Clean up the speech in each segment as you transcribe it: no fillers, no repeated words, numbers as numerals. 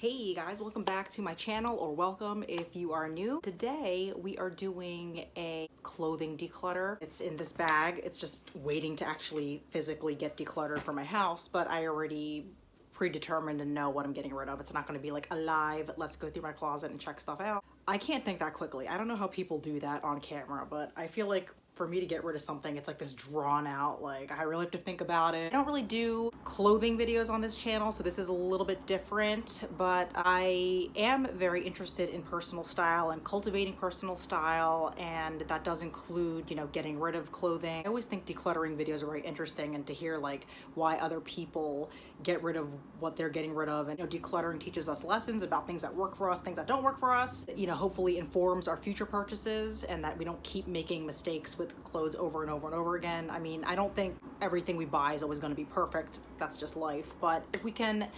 Hey guys, welcome back to my channel, or welcome if you are new. Today we are doing a clothing declutter. It's in this bag. It's just waiting to actually physically get decluttered for my house, but I already predetermined and know what I'm getting rid of. It's not going to be like a live, let's go through my closet and check stuff out. I can't think that quickly. I don't know how people do that on camera, but I feel like for me to get rid of something, it's like this drawn out, like I really have to think about it. I don't really do clothing videos on this channel, so this is a little bit different, but I am very interested in personal style and cultivating personal style, and that does include, you know, getting rid of clothing. I always think decluttering videos are very interesting, and to hear like why other people get rid of what they're getting rid of. And you know, decluttering teaches us lessons about things that work for us, things that don't work for us, you know, hopefully informs our future purchases, and that we don't keep making mistakes with clothes over and over and over again. I mean, I don't think everything we buy is always going to be perfect. That's just life. But if we can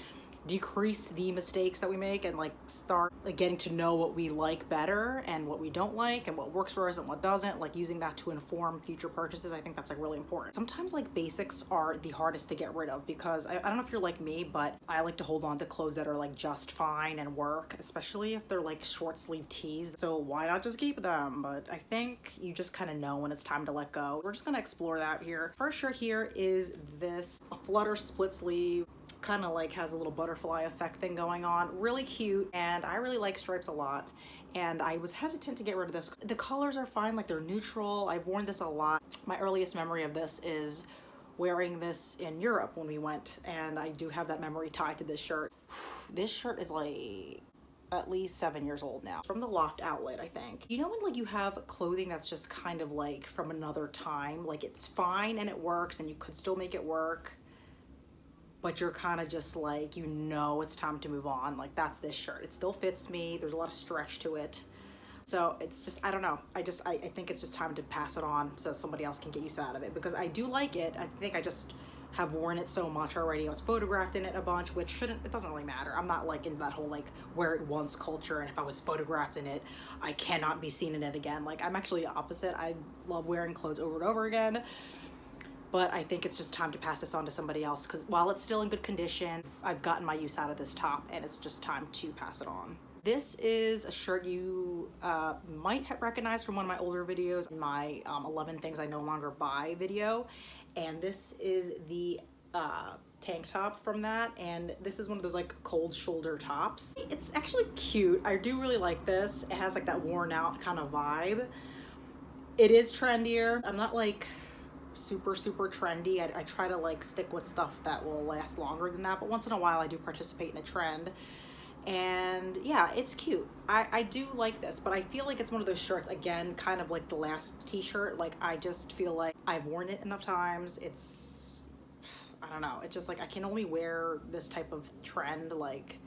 decrease the mistakes that we make and like start like getting to know what we like better and what we don't like and what works for us and what doesn't, like using that to inform future purchases, I think that's like really important. Sometimes like basics are the hardest to get rid of, because I don't know if you're like me, but I like to hold on to clothes that are like just fine and work, especially if they're like short sleeve tees. So why not just keep them? But I think you just kind of know when it's time to let go. We're just gonna explore that here. First shirt here is this a flutter split sleeve, kind of like has a little butterfly effect thing going on. Really cute, and I really like stripes a lot, and I was hesitant to get rid of this. The colors are fine, like they're neutral. I've worn this a lot. My earliest memory of this is wearing this in Europe when we went, and I do have that memory tied to this shirt. This shirt is like at least 7 years old now, from the Loft outlet, I think. You know when like you have clothing that's just kind of like from another time, like it's fine and it works and you could still make it work, but you're kind of just like, you know, it's time to move on. Like that's this shirt. It still fits me. There's a lot of stretch to it. So it's just, I don't know. I think it's just time to pass it on so somebody else can get use out of it, because I do like it. I think I just have worn it so much already. I was photographed in it a bunch, which it doesn't really matter. I'm not like in that whole like wear it once culture, and if I was photographed in it, I cannot be seen in it again. Like I'm actually the opposite. I love wearing clothes over and over again. But I think it's just time to pass this on to somebody else, because while it's still in good condition, I've gotten my use out of this top, and it's just time to pass it on. This is a shirt you might have recognized from one of my older videos, my 11 things I no longer buy video. And this is the tank top from that, and this is one of those like cold shoulder tops. It's actually cute. I do really like this. It has like that worn out kind of vibe. It is trendier. I'm not like super trendy. I try to like stick with stuff that will last longer than that, but once in a while I do participate in a trend. And yeah, it's cute. I do like this, but I feel like it's one of those shirts, again, kind of like the last t-shirt, like I just feel like I've worn it enough times. It's, I don't know, it's just like I can only wear this type of trend like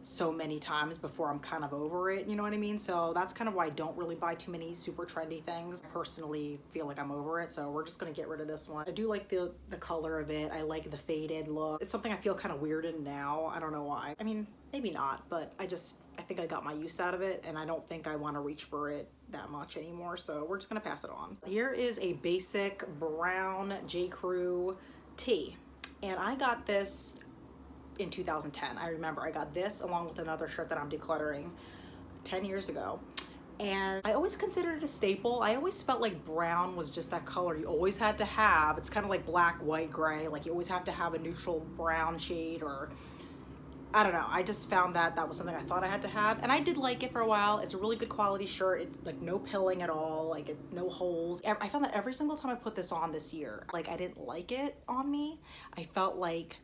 so many times before I'm kind of over it, you know what I mean? So that's kind of why I don't really buy too many super trendy things. I personally feel like I'm over it, so we're just gonna get rid of this one. I do like the color of it. I like the faded look. It's something I feel kind of weird in now. I don't know why. I mean, maybe not, but I think I got my use out of it, and I don't think I want to reach for it that much anymore, so we're just gonna pass it on. Here is a basic brown J. Crew tee, and I got this in 2010. I remember I got this along with another shirt that I'm decluttering 10 years ago, and I always considered it a staple. I always felt like brown was just that color you always had to have. It's kind of like black, white, gray, like you always have to have a neutral brown shade, or I don't know. I just found that was something I thought I had to have, and I did like it for a while. It's a really good quality shirt. It's like no pilling at all, like no holes. I found that every single time I put this on this year, like I didn't like it on me. I felt like,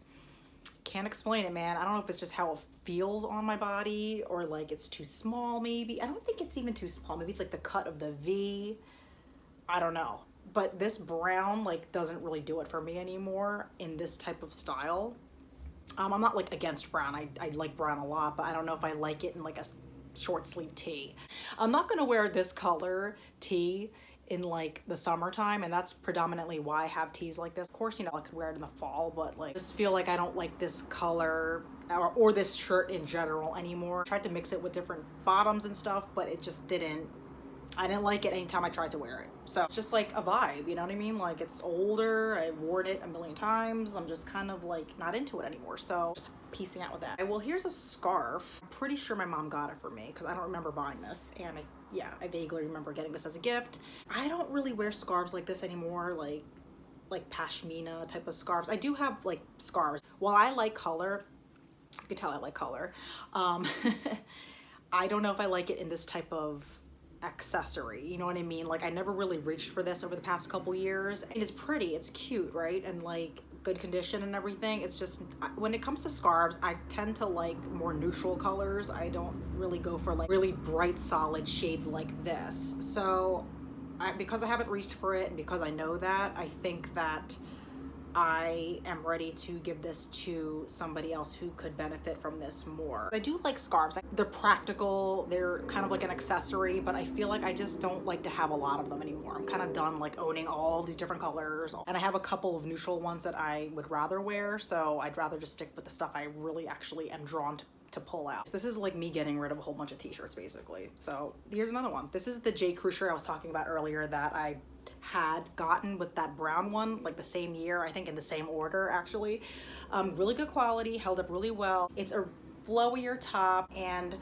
can't explain it, man. I don't know if it's just how it feels on my body, or like it's too small maybe. I don't think it's even too small. Maybe it's like the cut of the V. I don't know. But this brown like doesn't really do it for me anymore in this type of style. I'm not like against brown. I like brown a lot, but I don't know if I like it in like a short sleeve tee. I'm not gonna wear this color tee in like the summertime, and that's predominantly why I have tees like this. Of course, you know, I could wear it in the fall, but like I just feel like I don't like this color or this shirt in general anymore. I tried to mix it with different bottoms and stuff, but it just didn't I didn't like it anytime I tried to wear it. So it's just like a vibe, you know what I mean? Like it's older, I've worn it a million times. I'm just kind of like not into it anymore. So just piecing out with that. Well, here's a scarf. I'm pretty sure my mom got it for me because I don't remember buying this. And yeah, I vaguely remember getting this as a gift. I don't really wear scarves like this anymore, like pashmina type of scarves. I do have like scarves. While I like color, you can tell I like color. I don't know if I like it in this type of accessory, you know what I mean? Like I never really reached for this over the past couple years. It is pretty, it's cute, right? And like good condition and everything. It's just when it comes to scarves, I tend to like more neutral colors. I don't really go for like really bright solid shades like this. So because I haven't reached for it and because I know that, I think that I am ready to give this to somebody else who could benefit from this more. I do like scarves. They're practical, they're kind of like an accessory, but I feel like I just don't like to have a lot of them anymore. I'm kind of done like owning all these different colors, and I have a couple of neutral ones that I would rather wear, so I'd rather just stick with the stuff I really actually am drawn to pull out. This is like me getting rid of a whole bunch of t-shirts basically. So here's another one. This is the J. Crew shirt I was talking about earlier that I had gotten with that brown one like the same year, I think in the same order actually. Really good quality, held up really well. It's a flowier top and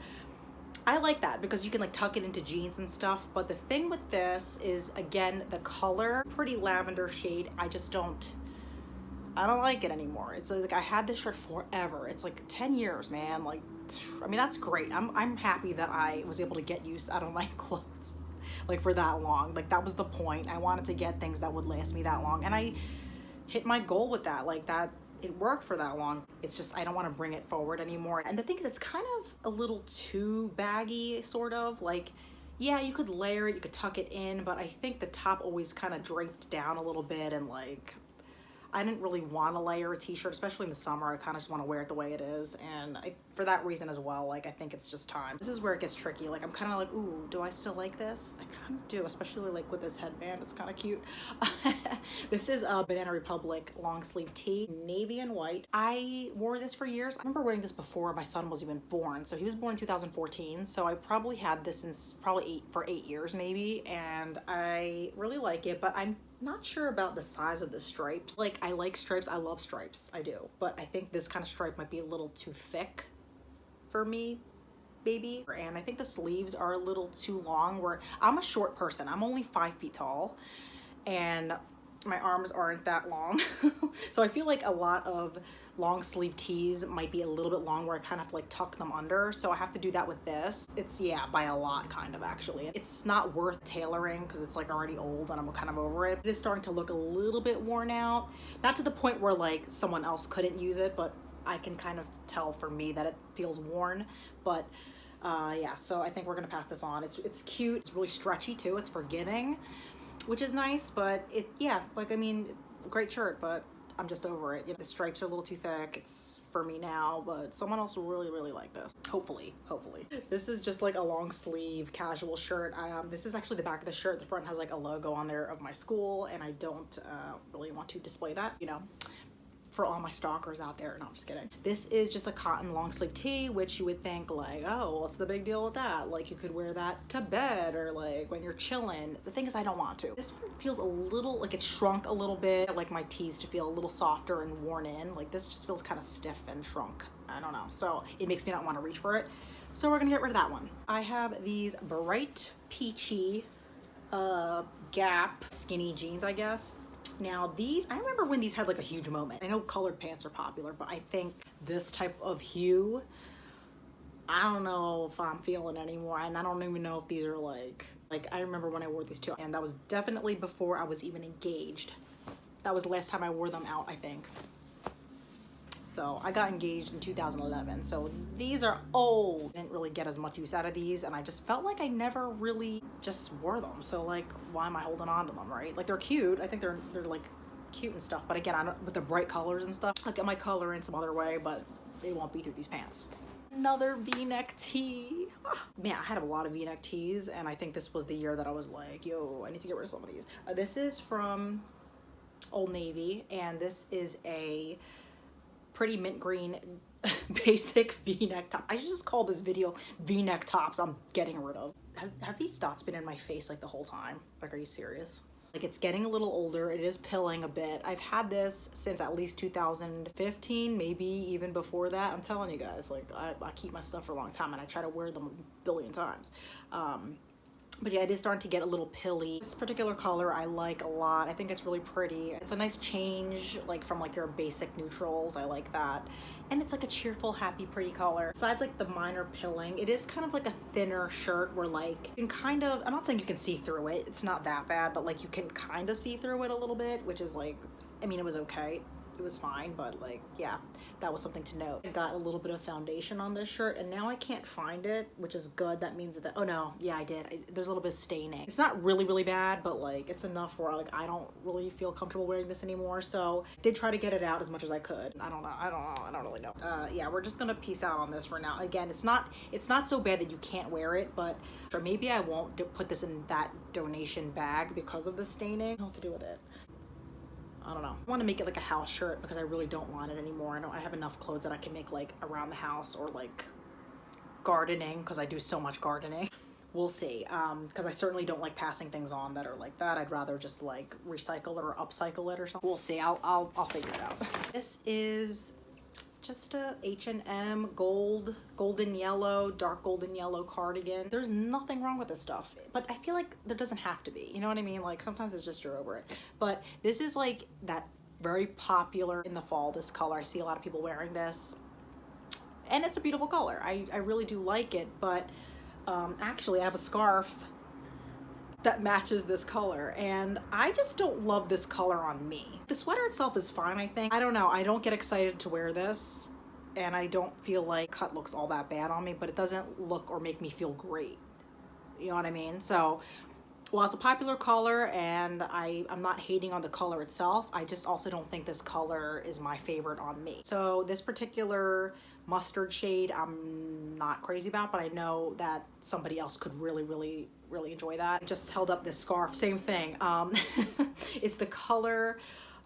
I like that because you can like tuck it into jeans and stuff. But the thing with this is, again, the color, pretty lavender shade. I don't like it anymore. It's like I had this shirt forever. It's like 10 years, man. Like, I mean, that's great. I'm happy that I was able to get use out of my clothes like for that long. Like that was the point. I wanted to get things that would last me that long, and I hit my goal with that. Like that, it worked for that long. It's just I don't want to bring it forward anymore. And the thing is, it's kind of a little too baggy, sort of. Like, yeah, you could layer it, you could tuck it in, but I think the top always kind of draped down a little bit, and like I didn't really want to layer a t-shirt, especially in the summer. I kind of just want to wear it the way it is, and for that reason as well, like I think it's just time. This is where it gets tricky. Like I'm kind of like, ooh, do I still like this? I kind of do, especially like with this headband. It's kind of cute. This is a Banana Republic long sleeve tee, navy and white. I wore this for years. I remember wearing this before my son was even born. So he was born in 2014. So I probably had this since probably for 8 years maybe, and I really like it, but I'm not sure about the size of the stripes. Like I like stripes, I love stripes, I do. But I think this kind of stripe might be a little too thick for me, maybe. And I think the sleeves are a little too long, where I'm a short person. I'm only 5 feet tall and my arms aren't that long. So I feel like a lot of long sleeve tees might be a little bit long where I kind of have to like tuck them under. So I have to do that with this. It's, yeah, by a lot kind of actually. It's not worth tailoring because it's like already old and I'm kind of over it. It is starting to look a little bit worn out. Not to the point where like someone else couldn't use it, but I can kind of tell for me that it feels worn. But yeah, so I think we're gonna pass this on. It's cute, it's really stretchy too, it's forgiving, which is nice, but yeah, like I mean, great shirt, but I'm just over it. You know, the stripes are a little too thick. It's for me now, but someone else will really like this. Hopefully. This is just like a long sleeve casual shirt. This is actually the back of the shirt. The front has like a logo on there of my school, and I don't really want to display that, you know, for all my stalkers out there. No, I'm just kidding. This is just a cotton long sleeve tee, which you would think like, oh, what's the big deal with that? Like you could wear that to bed or like when you're chilling. The thing is, I don't want to. This one feels a little like it shrunk a little bit. I like my tees to feel a little softer and worn in. Like this just feels kind of stiff and shrunk. I don't know. So it makes me not want to reach for it. So we're gonna get rid of that one. I have these bright peachy Gap skinny jeans, I guess. Now these, I remember when these had like a huge moment. I know colored pants are popular, but I think this type of hue, I don't know if I'm feeling anymore. And I don't even know if these are like I remember when I wore these too. And that was definitely before I was even engaged. That was the last time I wore them out, I think. So I got engaged in 2011. So these are old. Didn't really get as much use out of these, and I just felt like I never really just wore them. So like, why am I holding on to them, right? Like they're cute. I think they're like cute and stuff. But again, I don't, with the bright colors and stuff, I'll get my color in some other way, but they won't be through these pants. Another V-neck tee. Man, I had a lot of V-neck tees, and I think this was the year that I was like, yo, I need to get rid of some of these. This is from Old Navy, and this is a pretty mint green basic v-neck top. I should just call this video v-neck tops I'm getting rid of. Have these dots been in my face like the whole time? Like, are you serious? Like, it's getting a little older. It is pilling a bit. I've had this since at least 2015, maybe even before that. I'm telling you guys, like, I keep my stuff for a long time and I try to wear them a billion times. But yeah, it is starting to get a little pilly. This particular color I like a lot. I think it's really pretty. It's a nice change, like from like your basic neutrals. I like that. And it's like a cheerful, happy, pretty color. Besides like the minor pilling, it is kind of like a thinner shirt where like you can kind of, I'm not saying you can see through it. It's not that bad, but like you can kind of see through it a little bit, which is like, I mean, it was okay. It was fine, but like, yeah, that was something to note. I got a little bit of foundation on this shirt and now I can't find it, which is good. That means that, oh no, yeah, I did. There's a little bit of staining. It's not really, really bad, but like it's enough where like I don't really feel comfortable wearing this anymore. So I did try to get it out as much as I could. I don't really know. Yeah, we're just gonna peace out on this for now. Again, it's not so bad that you can't wear it, but or maybe I won't put this in that donation bag because of the staining. I don't know what to do with it. I don't know. I want to make it like a house shirt because I really don't want it anymore. I have enough clothes that I can make like around the house or like gardening because I do so much gardening. We'll see. Because I certainly don't like passing things on that are like that. I'd rather just like recycle it or upcycle it or something. We'll see. I'll figure it out. This is just a H&M golden yellow, dark golden yellow cardigan. There's nothing wrong with this stuff, but I feel like there doesn't have to be, you know what I mean? Like sometimes it's just you're over it. But this is like that very popular in the fall, this color. I see a lot of people wearing this and it's a beautiful color. I really do like it, but actually I have a scarf that matches this color and I just don't love this color on me. The sweater itself is fine, I think. I don't know, I don't get excited to wear this and I don't feel like cut looks all that bad on me, but it doesn't look or make me feel great. You know what I mean? So, well, it's a popular color and I'm not hating on the color itself. I just also don't think this color is my favorite on me. So this particular mustard shade I'm not crazy about, but I know that somebody else could really enjoy that. I just held up this scarf, same thing. It's the color,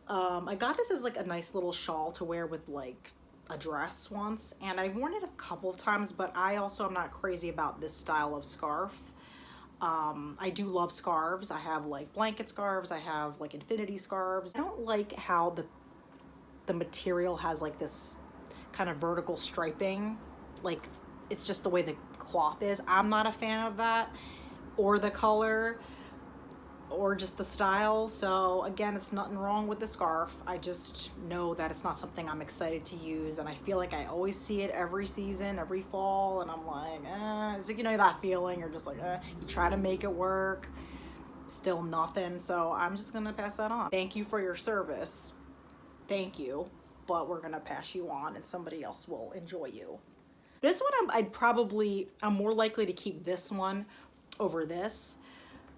I got this as like a nice little shawl to wear with like a dress once, and I've worn it a couple of times, but I also am not crazy about this style of scarf. I do love scarves. I have like blanket scarves, I have like infinity scarves. I don't like how the material has like this kind of vertical striping, like it's just the way the cloth is. I'm not a fan of that, or the color, or just the style. So again, it's nothing wrong with the scarf. I just know that it's not something I'm excited to use, and I feel like I always see it every season, every fall, and I'm like, it's like, you know, that feeling, you're just like, you try to make it work, still nothing. So I'm just gonna pass that on. Thank you for your service. Thank you. But we're gonna pass you on and somebody else will enjoy you. This one I'm more likely to keep this one over this,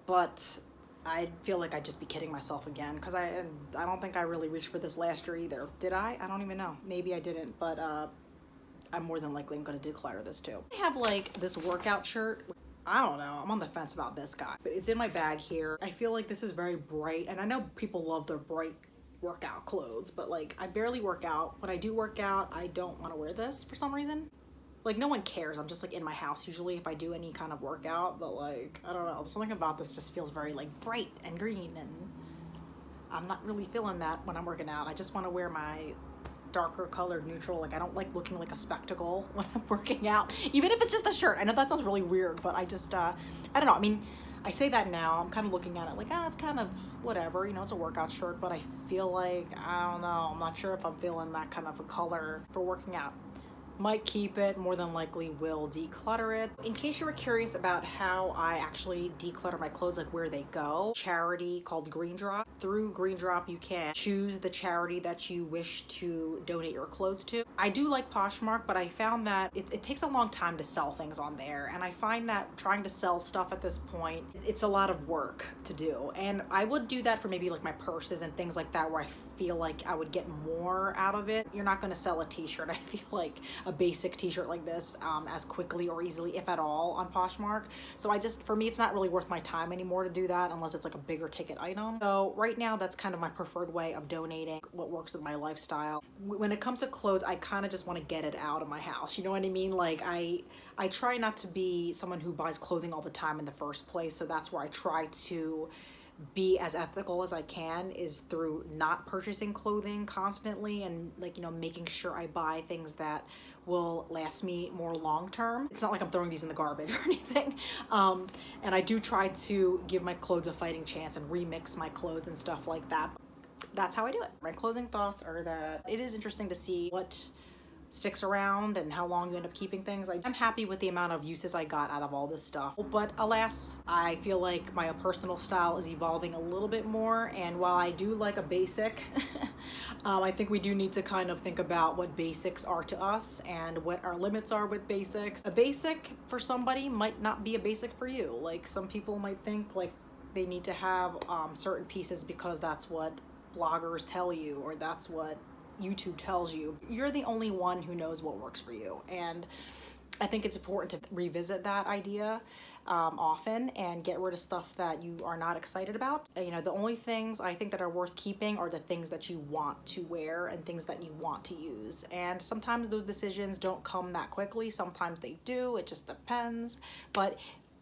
but I feel like I'd just be kidding myself again because I don't think I really reached for this last year either. Did I? I don't even know. Maybe I didn't, but I'm more than likely gonna declutter this too. I have like this workout shirt. I don't know, I'm on the fence about this guy, but it's in my bag here. I feel like this is very bright, and I know people love their bright workout clothes, but like I barely work out. When I do work out, I don't want to wear this for some reason. Like no one cares. I'm just like in my house usually if I do any kind of workout, but like I don't know, something about this just feels very like bright and green, and I'm not really feeling that when I'm working out. I just want to wear my darker colored neutral. Like I don't like looking like a spectacle when I'm working out, even if it's just a shirt. I know that sounds really weird, but I just I don't know. I mean, I say that now, I'm kind of looking at it like, it's kind of whatever, you know, it's a workout shirt, but I feel like, I don't know, I'm not sure if I'm feeling that kind of a color for working out. Might keep it, more than likely will declutter it. In case you were curious about how I actually declutter my clothes, like where they go, charity called Green Drop. Through Green Drop, you can choose the charity that you wish to donate your clothes to. I do like Poshmark, but I found that it takes a long time to sell things on there, and I find that trying to sell stuff at this point, it's a lot of work to do. And I would do that for maybe like my purses and things like that, where I feel like I would get more out of it. You're not going to sell a t-shirt, I feel like, a basic t-shirt like this as quickly or easily, if at all, on Poshmark. So for me, it's not really worth my time anymore to do that unless it's like a bigger ticket item. So right now, that's kind of my preferred way of donating what works with my lifestyle. When it comes to clothes, I kind of just want to get it out of my house. You know what I mean? Like I try not to be someone who buys clothing all the time in the first place. So that's where I try to be as ethical as I can, is through not purchasing clothing constantly, and like, you know, making sure I buy things that will last me more long term. It's not like I'm throwing these in the garbage or anything. And I do try to give my clothes a fighting chance and remix my clothes and stuff like that. That's how I do it. My closing thoughts are that it is interesting to see what sticks around and how long you end up keeping things. I'm happy with the amount of uses I got out of all this stuff, but alas, I feel like my personal style is evolving a little bit more, and while I do like a basic, I think we do need to kind of think about what basics are to us and what our limits are with basics. A basic for somebody might not be a basic for you. Like, some people might think like they need to have certain pieces because that's what bloggers tell you, or that's what YouTube tells you. You're the only one who knows what works for you, and I think it's important to revisit that idea often and get rid of stuff that you are not excited about. You know, the only things I think that are worth keeping are the things that you want to wear and things that you want to use, and sometimes those decisions don't come that quickly, sometimes they do, it just depends. But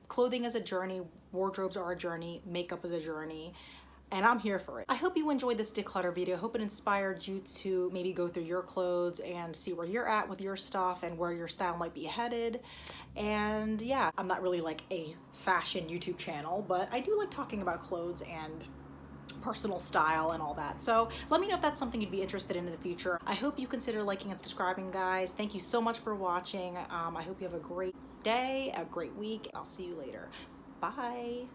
clothing is a journey, wardrobes are a journey, makeup is a journey, and I'm here for it. I hope you enjoyed this declutter video. I hope it inspired you to maybe go through your clothes and see where you're at with your stuff and where your style might be headed. And yeah, I'm not really like a fashion YouTube channel, but I do like talking about clothes and personal style and all that. So let me know if that's something you'd be interested in the future. I hope you consider liking and subscribing, guys. Thank you so much for watching. I hope you have a great day, a great week. I'll see you later. Bye.